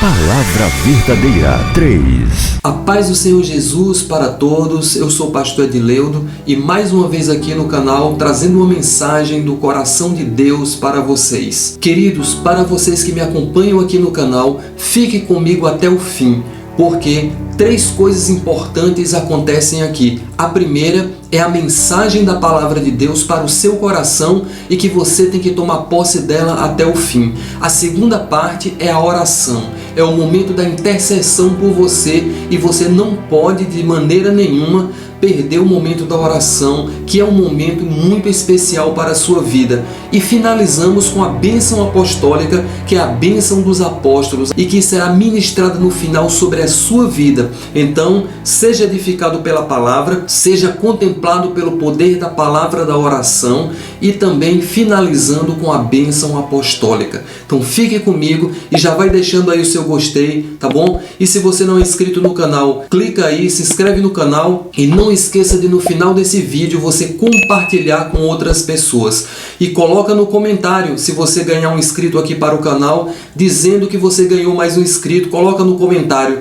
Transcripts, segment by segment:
Palavra Verdadeira 3. A paz do Senhor Jesus para todos. Eu sou o pastor Edileudo e mais uma vez aqui no canal trazendo uma mensagem do coração de Deus para vocês. Queridos, para vocês que me acompanham aqui no canal, fique comigo até o fim, porque três coisas importantes acontecem aqui. A primeira é a mensagem da palavra de Deus para o seu coração e que você tem que tomar posse dela até o fim. A segunda parte é a oração. É o momento da intercessão por você e você não pode de maneira nenhuma perder o momento da oração, que é um momento muito especial para a sua vida. E finalizamos com a bênção apostólica, que é a bênção dos apóstolos e que será ministrada no final sobre a sua vida. Então, seja edificado pela palavra, seja contemplado pelo poder da palavra da oração e também finalizando com a bênção apostólica. Então, fique comigo e já vai deixando aí o seu gostei, tá bom? E se você não é inscrito no canal, clica aí, se inscreve no canal e não esqueça de no final desse vídeo você compartilhar com outras pessoas. E coloca no comentário se você ganhar um inscrito aqui para o canal, dizendo que você ganhou mais um inscrito, coloca no comentário.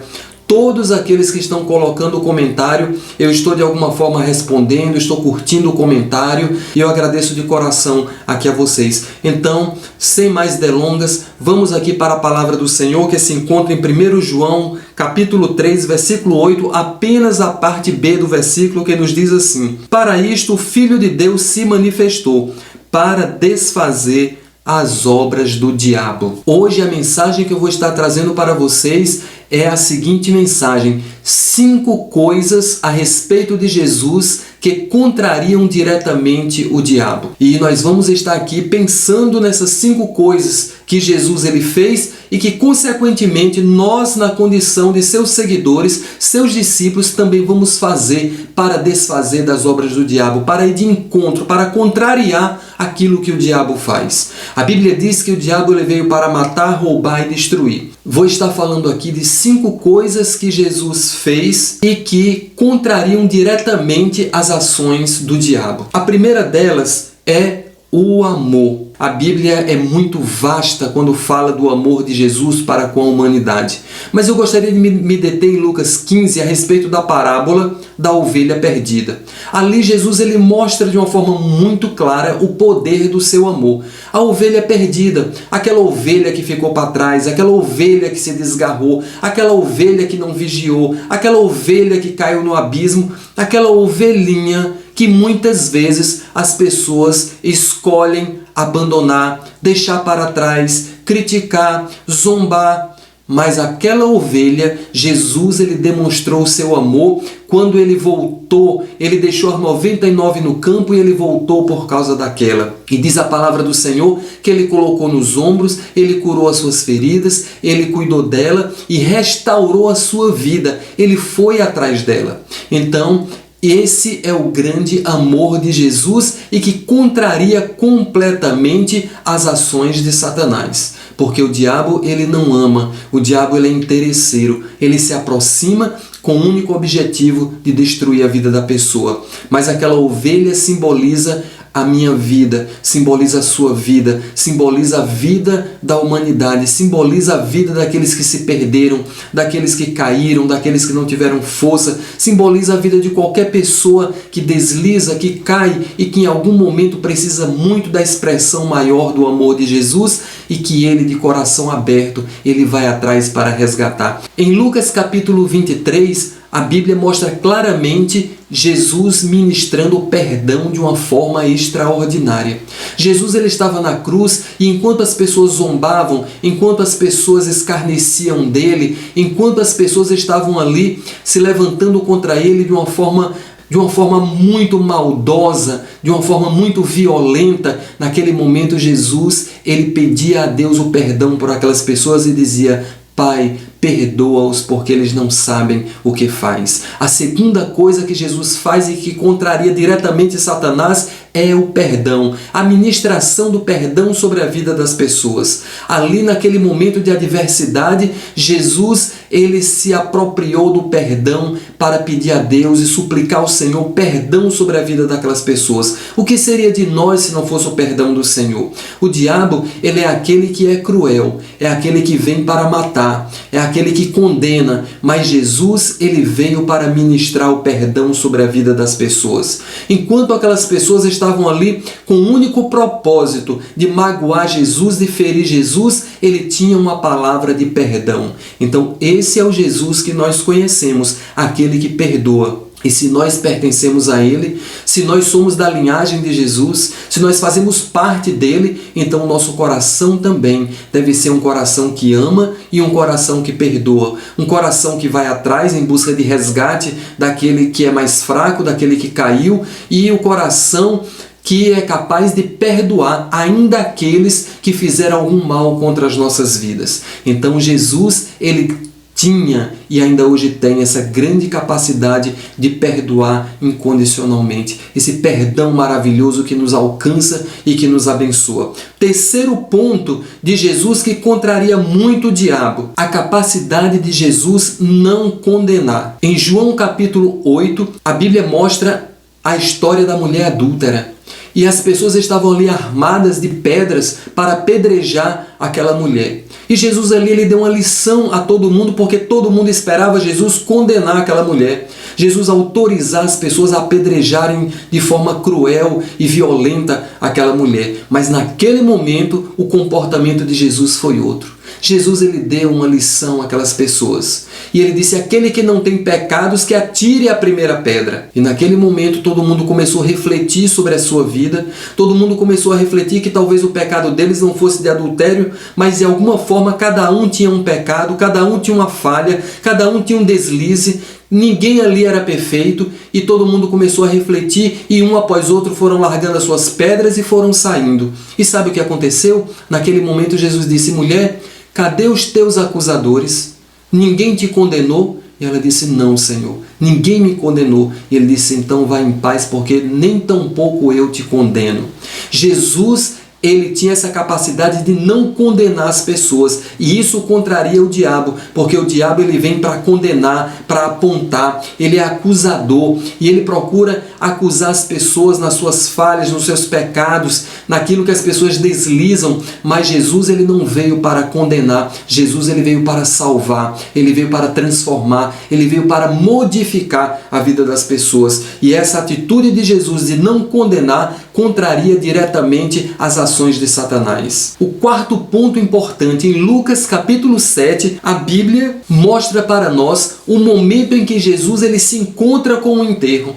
Todos aqueles que estão colocando o comentário, eu estou de alguma forma respondendo, estou curtindo o comentário e eu agradeço de coração aqui a vocês. Então, sem mais delongas, vamos aqui para a palavra do Senhor que se encontra em 1 João, capítulo 3, versículo 8, apenas a parte B do versículo que nos diz assim: Para isto o Filho de Deus se manifestou, para desfazer as obras do diabo. Hoje a mensagem que eu vou estar trazendo para vocês é a seguinte mensagem: 5 coisas a respeito de Jesus que contrariam diretamente o diabo. E nós vamos estar aqui pensando nessas 5 coisas que Jesus ele fez e que consequentemente nós, na condição de seus seguidores, seus discípulos, também vamos fazer para desfazer das obras do diabo, para ir de encontro, para contrariar aquilo que o diabo faz. A Bíblia diz que o diabo ele veio para matar, roubar e destruir. Vou estar falando aqui de 5 coisas que Jesus fez e que contrariam diretamente as ações do diabo. A primeira delas é o amor. A Bíblia é muito vasta quando fala do amor de Jesus para com a humanidade. Mas eu gostaria de me deter em Lucas 15 a respeito da parábola da ovelha perdida. Ali Jesus ele mostra de uma forma muito clara o poder do seu amor. A ovelha perdida, aquela ovelha que ficou para trás, aquela ovelha que se desgarrou, aquela ovelha que não vigiou, aquela ovelha que caiu no abismo, aquela ovelhinha que muitas vezes as pessoas escolhem abandonar, deixar para trás, criticar, zombar. Mas aquela ovelha, Jesus ele demonstrou o seu amor quando ele voltou, ele deixou as 99 no campo e ele voltou por causa daquela. E diz a palavra do Senhor que ele colocou nos ombros, ele curou as suas feridas, ele cuidou dela e restaurou a sua vida, ele foi atrás dela. Então, esse é o grande amor de Jesus e que contraria completamente as ações de Satanás. Porque o diabo ele não ama, o diabo ele é interesseiro, ele se aproxima com o único objetivo de destruir a vida da pessoa. Mas aquela ovelha simboliza a minha vida, simboliza a sua vida, simboliza a vida da humanidade, simboliza a vida daqueles que se perderam, daqueles que caíram, daqueles que não tiveram força, simboliza a vida de qualquer pessoa que desliza, que cai e que em algum momento precisa muito da expressão maior do amor de Jesus e que ele, de coração aberto, ele vai atrás para resgatar. Em Lucas capítulo 23, a Bíblia mostra claramente Jesus ministrando o perdão de uma forma extraordinária. Jesus ele estava na cruz e enquanto as pessoas zombavam, enquanto as pessoas escarneciam dele, enquanto as pessoas estavam ali se levantando contra ele de uma forma muito maldosa, de uma forma muito violenta, naquele momento Jesus ele pedia a Deus o perdão por aquelas pessoas e dizia: Pai, perdoa-os porque eles não sabem o que faz. A segunda coisa que Jesus faz e que contraria diretamente Satanás é o perdão, a ministração do perdão sobre a vida das pessoas. Ali naquele momento de adversidade, Jesus ele se apropriou do perdão para pedir a Deus e suplicar ao Senhor perdão sobre a vida daquelas pessoas. O que seria de nós se não fosse o perdão do Senhor? O diabo, ele é aquele que é cruel, é aquele que vem para matar, é aquele que condena, mas Jesus, ele veio para ministrar o perdão sobre a vida das pessoas. Enquanto aquelas pessoas estavam ali com o único propósito de magoar Jesus, de ferir Jesus, ele tinha uma palavra de perdão. Então esse é o Jesus que nós conhecemos, aquele que perdoa. E se nós pertencemos a Ele, se nós somos da linhagem de Jesus, se nós fazemos parte dele, então o nosso coração também deve ser um coração que ama e um coração que perdoa. Um coração que vai atrás em busca de resgate daquele que é mais fraco, daquele que caiu, e o coração que é capaz de perdoar ainda aqueles que fizeram algum mal contra as nossas vidas. Então Jesus, ele tinha e ainda hoje tem essa grande capacidade de perdoar incondicionalmente. Esse perdão maravilhoso que nos alcança e que nos abençoa. Terceiro ponto de Jesus que contraria muito o diabo: a capacidade de Jesus não condenar. Em João capítulo 8, a Bíblia mostra a história da mulher adúltera. E as pessoas estavam ali armadas de pedras para apedrejar aquela mulher. E Jesus ali ele deu uma lição a todo mundo, porque todo mundo esperava Jesus condenar aquela mulher. Jesus autorizar as pessoas a apedrejarem de forma cruel e violenta aquela mulher. Mas naquele momento o comportamento de Jesus foi outro. Jesus ele deu uma lição àquelas pessoas. E ele disse: aquele que não tem pecados, que atire a primeira pedra. E naquele momento todo mundo começou a refletir sobre a sua vida. Todo mundo começou a refletir que talvez o pecado deles não fosse de adultério, mas de alguma forma cada um tinha um pecado, cada um tinha uma falha, cada um tinha um deslize. Ninguém ali era perfeito e todo mundo começou a refletir e um após outro foram largando as suas pedras e foram saindo. E sabe o que aconteceu? Naquele momento Jesus disse: mulher, cadê os teus acusadores? Ninguém te condenou? E ela disse: não, Senhor, ninguém me condenou. E ele disse: então vá em paz, porque nem tampouco eu te condeno. Jesus, ele tinha essa capacidade de não condenar as pessoas, e isso contraria o diabo, porque o diabo ele vem para condenar, para apontar, ele é acusador, e ele procura acusar as pessoas nas suas falhas, nos seus pecados, naquilo que as pessoas deslizam, mas Jesus ele não veio para condenar, Jesus ele veio para salvar, ele veio para transformar, ele veio para modificar a vida das pessoas, e essa atitude de Jesus de não condenar contraria diretamente as ações de Satanás. O quarto ponto importante, em Lucas capítulo 7, a Bíblia mostra para nós o momento em que Jesus ele se encontra com o enterro.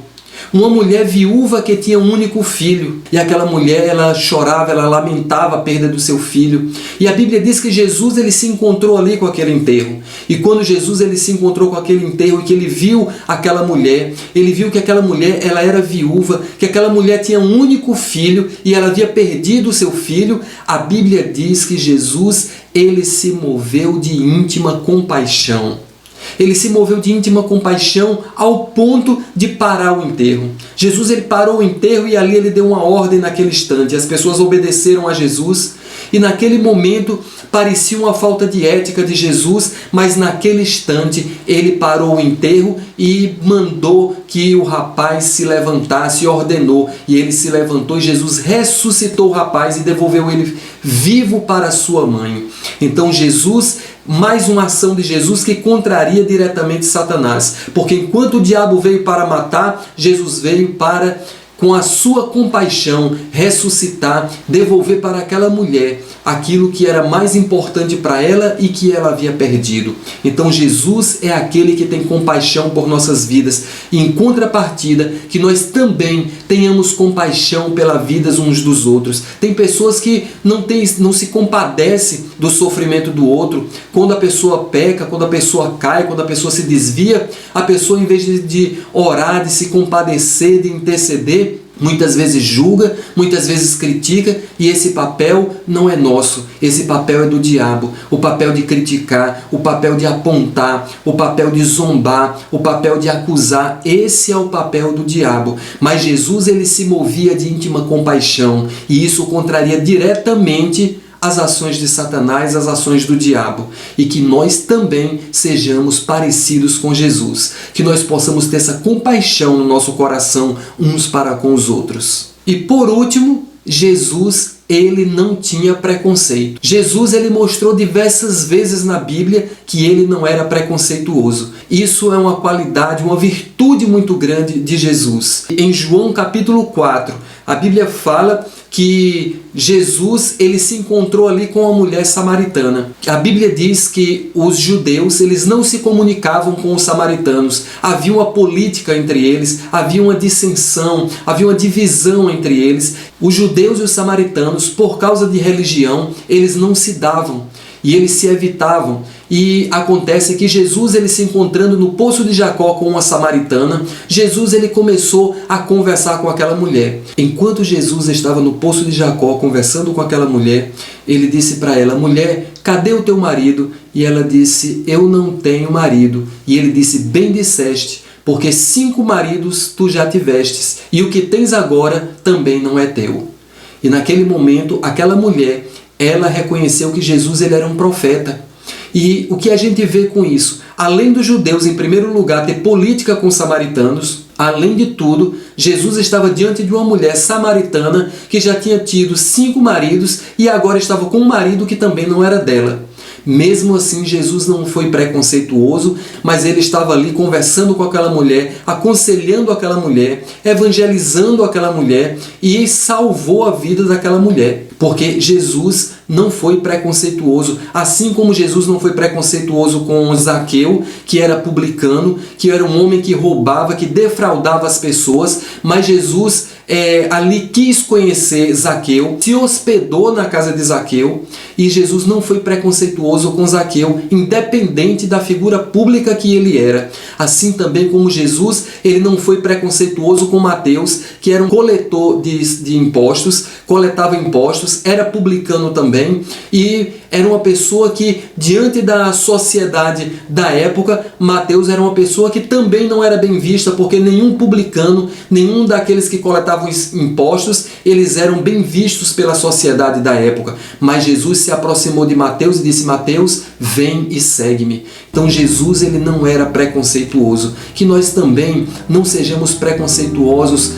Uma mulher viúva que tinha um único filho, e aquela mulher ela chorava, ela lamentava a perda do seu filho, e a Bíblia diz que Jesus ele se encontrou ali com aquele enterro, e quando Jesus ele se encontrou com aquele enterro e que ele viu aquela mulher, ele viu que aquela mulher ela era viúva, que aquela mulher tinha um único filho e ela havia perdido o seu filho. A Bíblia diz que Jesus ele se moveu de íntima compaixão. Ele se moveu de íntima compaixão ao ponto de parar o enterro. Jesus ele parou o enterro e ali ele deu uma ordem naquele instante. As pessoas obedeceram a Jesus e naquele momento parecia uma falta de ética de Jesus, mas naquele instante ele parou o enterro e mandou que o rapaz se levantasse e ordenou. E ele se levantou e Jesus ressuscitou o rapaz e devolveu ele vivo para a sua mãe. Então Jesus, mais uma ação de Jesus que contraria diretamente Satanás. Porque enquanto o diabo veio para matar, Jesus veio para, com a sua compaixão, ressuscitar, devolver para aquela mulher aquilo que era mais importante para ela e que ela havia perdido. Então Jesus é aquele que tem compaixão por nossas vidas, e em contrapartida que nós também tenhamos compaixão pelas vidas uns dos outros. Tem pessoas que não se compadecem do sofrimento do outro. Quando a pessoa peca, quando a pessoa cai, quando a pessoa se desvia, a pessoa, em vez de orar, de se compadecer, de interceder, muitas vezes julga, muitas vezes critica, e esse papel não é nosso, esse papel é do diabo. O papel de criticar, o papel de apontar, o papel de zombar, o papel de acusar, esse é o papel do diabo. Mas Jesus, ele se movia de íntima compaixão, e isso contraria diretamente as ações de Satanás, as ações do diabo, e que nós também sejamos parecidos com Jesus, que nós possamos ter essa compaixão no nosso coração uns para com os outros. E por último, Jesus, ele não tinha preconceito. Jesus, ele mostrou diversas vezes na Bíblia que ele não era preconceituoso. Isso é uma qualidade, uma virtude muito grande de Jesus. Em João capítulo 4, a Bíblia fala que Jesus, ele se encontrou ali com uma mulher samaritana. A Bíblia diz que os judeus, eles não se comunicavam com os samaritanos. Havia uma política entre eles, havia uma dissensão, havia uma divisão entre eles. Os judeus e os samaritanos, por causa de religião, eles não se davam e eles se evitavam. E acontece que Jesus, ele se encontrando no poço de Jacó com uma samaritana, Jesus, ele começou a conversar com aquela mulher. Enquanto Jesus estava no poço de Jacó conversando com aquela mulher, ele disse para ela: mulher, cadê o teu marido? E ela disse: eu não tenho marido. E ele disse: bem disseste, porque 5 maridos tu já tivestes, e o que tens agora também não é teu. E naquele momento, aquela mulher, ela reconheceu que Jesus, ele era um profeta. E o que a gente vê com isso? Além dos judeus, em primeiro lugar, ter política com os samaritanos, além de tudo, Jesus estava diante de uma mulher samaritana que já tinha tido 5 maridos e agora estava com um marido que também não era dela. Mesmo assim, Jesus não foi preconceituoso, mas ele estava ali conversando com aquela mulher, aconselhando aquela mulher, evangelizando aquela mulher e salvou a vida daquela mulher. Porque Jesus não foi preconceituoso, assim como Jesus não foi preconceituoso com Zaqueu, que era publicano, que era um homem que roubava, que defraudava as pessoas, mas Jesus ali quis conhecer Zaqueu, se hospedou na casa de Zaqueu, e Jesus não foi preconceituoso com Zaqueu, independente da figura pública que ele era. Assim também como Jesus, ele não foi preconceituoso com Mateus, que era um coletor de impostos, coletava impostos, era publicano também, e era uma pessoa que, diante da sociedade da época, Mateus era uma pessoa que também não era bem vista, porque nenhum publicano, nenhum daqueles que coletavam impostos, eles eram bem vistos pela sociedade da época. Mas Jesus se aproximou de Mateus e disse: Mateus, vem e segue-me. Então Jesus, ele não era preconceituoso. Que nós também não sejamos preconceituosos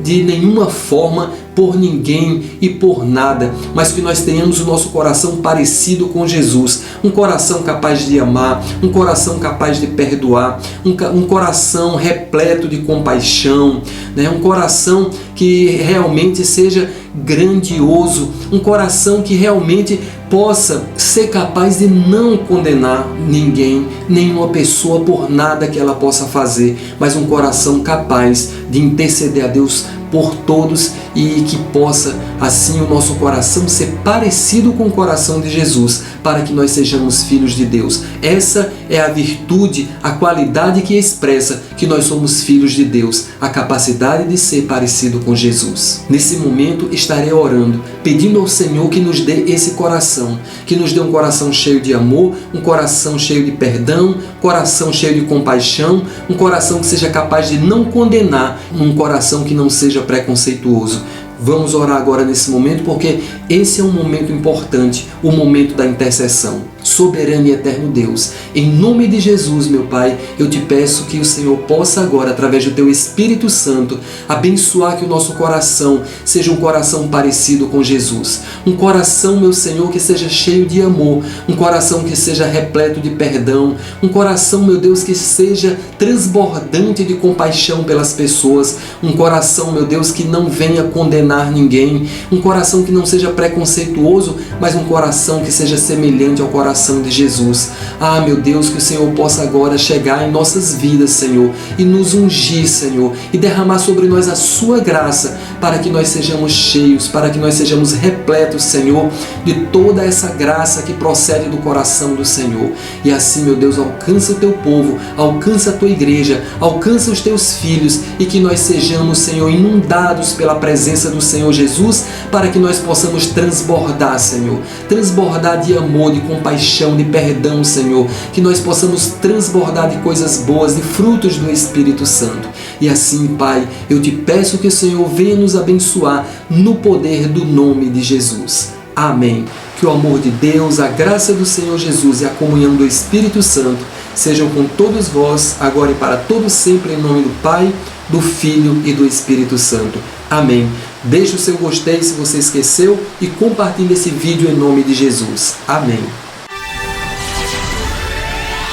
de nenhuma forma por ninguém e por nada, mas que nós tenhamos o nosso coração parecido com Jesus, um coração capaz de amar, um coração capaz de perdoar, um coração repleto de compaixão, né? Um coração que realmente seja grandioso, um coração que realmente possa ser capaz de não condenar ninguém, nenhuma pessoa por nada que ela possa fazer, mas um coração capaz de interceder a Deus por todos e que possa assim o nosso coração ser parecido com o coração de Jesus, para que nós sejamos filhos de Deus. Essa é a virtude, a qualidade que expressa que nós somos filhos de Deus, a capacidade de ser parecido com Jesus. Nesse momento estarei orando, pedindo ao Senhor que nos dê esse coração, que nos dê um coração cheio de amor, um coração cheio de perdão, coração cheio de compaixão, um coração que seja capaz de não condenar, um coração que não seja preconceituoso. Vamos orar agora nesse momento, porque esse é um momento importante, o momento da intercessão. Soberano e eterno Deus, em nome de Jesus, meu Pai, eu te peço que o Senhor possa agora, através do Teu Espírito Santo, abençoar que o nosso coração seja um coração parecido com Jesus. Um coração, meu Senhor, que seja cheio de amor, um coração que seja repleto de perdão, um coração, meu Deus, que seja transbordante de compaixão pelas pessoas, um coração, meu Deus, que não venha condenar ninguém, um coração que não seja preconceituoso, mas um coração que seja semelhante ao coração de Jesus. Ah, meu Deus, que o Senhor possa agora chegar em nossas vidas, Senhor, e nos ungir, Senhor, e derramar sobre nós a sua graça, para que nós sejamos cheios, para que nós sejamos repletos, Senhor, de toda essa graça que procede do coração do Senhor. E assim, meu Deus, alcança o teu povo, alcança a tua igreja, alcança os teus filhos e que nós sejamos, Senhor, inundados pela presença do Senhor Jesus, para que nós possamos transbordar, Senhor, transbordar de amor, de compaixão, de perdão, Senhor, que nós possamos transbordar de coisas boas, de frutos do Espírito Santo. E assim, Pai, eu te peço que o Senhor venha nos abençoar no poder do nome de Jesus. Amém. Que o amor de Deus, a graça do Senhor Jesus e a comunhão do Espírito Santo sejam com todos vós, agora e para todos sempre, em nome do Pai, do Filho e do Espírito Santo. Amém. Deixe o seu gostei se você esqueceu e compartilhe esse vídeo em nome de Jesus. Amém.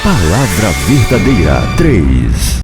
Palavra Verdadeira 3.